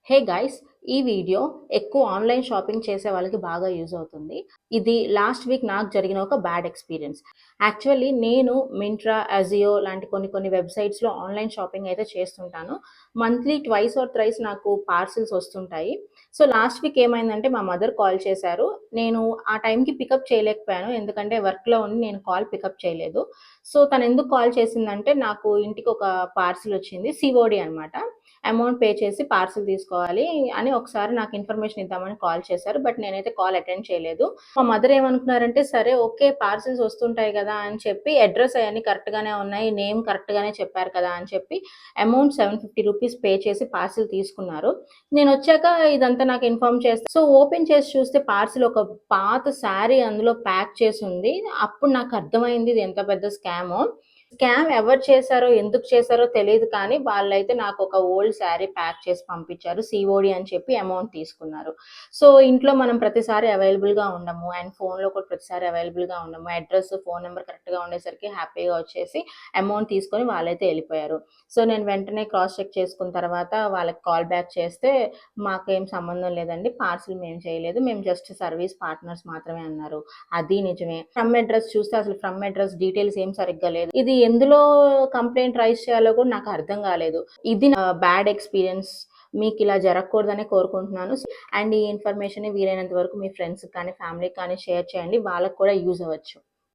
Hey guys, ఈ video ఎక్కువ online shopping చేసే వాళ్ళకి బాగా యూజ్ అవుతుంది. ఇది లాస్ట్ వీక్ నాకు జరిగిన ఒక బ్యాడ్ ఎక్స్పీరియన్స్. యాక్చువల్లీ నేను మింట్రా, అజియో లాంటి కొన్ని వెబ్సైట్స్‌లో ఆన్లైన్ షాపింగ్ అయితే చేస్తుంటాను. మంత్లీ ట్వైస్ ఆర్ థ్రైస్ నాకు పార్సిల్స్ వస్తుంటాయి. సో, లాస్ట్ వీక్ ఏమైందంటే మా మదర్ కాల్ చేశారు. నేను ఆ టైంకి పికప్ చేయలేకపోయాను. ఎందుకంటే వర్క్‌లో ఉండి నేను కాల్ పికప్ చేయలేదు. సో, తనెందుకు కాల్ చేసిందంటే నాకు ఇంటికి ఒక పార్సిల్ వచ్చింది. సీఓడీ అనమాట. అమౌంట్ పే చేసి పార్సిల్ తీసుకోవాలి అని ఒకసారి నాకు ఇన్ఫర్మేషన్ ఇద్దామని కాల్ చేశారు. బట్ నేనైతే కాల్ అటెండ్ చేయలేదు. మా మదర్ ఏమనుకున్నారంటే, సరే ఓకే, పార్సిల్స్ వస్తుంటాయి కదా అని చెప్పి అడ్రస్ అయన్నీ కరెక్ట్‌గానే ఉన్నాయి. నేమ్ కరెక్ట్‌గానే చెప్పారు కదా అని చెప్పి అమౌంట్ ₹750 పే చేసి పార్సిల్ తీసుకున్నారు. నేనొచ్చాక ఇదంతా నాకు ఇన్ఫార్మ్ చేస్తే, సో ఓపెన్ చేసి చూస్తే పార్సిల్ ఒక పాత శారీ అందులో ప్యాక్ చేసుంది. అప్పుడు నాకు అర్థమైంది ఇది ఎంత పెద్ద స్కామో. స్కామ్ ఎవరు చేశారో, ఎందుకు చేశారో తెలీదు కానీ, వాళ్ళైతే నాకొక ఓల్డ్ శారీ ప్యాక్ చేసి పంపించారు. సీఓడీ అని చెప్పి అమౌంట్ తీసుకున్నారు. సో, ఇంట్లో మనం ప్రతిసారి అవైలబుల్‌గా ఉండము. అండ్ ఫోన్‌లో కూడా ప్రతిసారి అవైలబుల్‌గా ఉండము. అడ్రెస్, ఫోన్ నంబర్ కరెక్ట్‌గా ఉండేసరికి హ్యాపీగా వచ్చేసి అమౌంట్ తీసుకొని వాళ్ళైతే ఎళ్ళిపోయారు. సో, నేను వెంటనే క్రాస్ చెక్ చేసుకున్న తర్వాత వాళ్ళకి కాల్ బ్యాక్ చేస్తే, "మాకేం సంబంధం లేదండి. పార్సిల్ మేము చేయలేదు. మేము జస్ట్ సర్వీస్ పార్ట్నర్స్ మాత్రమే" అన్నారు. అది నిజమే. ఫ్రమ్ అడ్రస్ చూస్తే అసలు ఫ్రమ్ అడ్రస్ డీటెయిల్స్ ఏం సరిగ్గా లేదు. ఇది ఎందులో కంప్లెయింట్ రైజ్ చేయాలో కూడా నాకు అర్థం కాలేదు. ఇది బ్యాడ్ ఎక్స్‌పీరియన్స్. మీకిలా జరగకూడదనే కోరుకుంటున్నాను. అండ్ ఈ ఇన్ఫర్మేషన్‌ని వీలైనంత వరకు మీ ఫ్రెండ్స్‌కి కానీ, ఫ్యామిలీకి కానీ షేర్ చేయండి. వాళ్ళకి కూడా యూజ్ అవ్వచ్చు.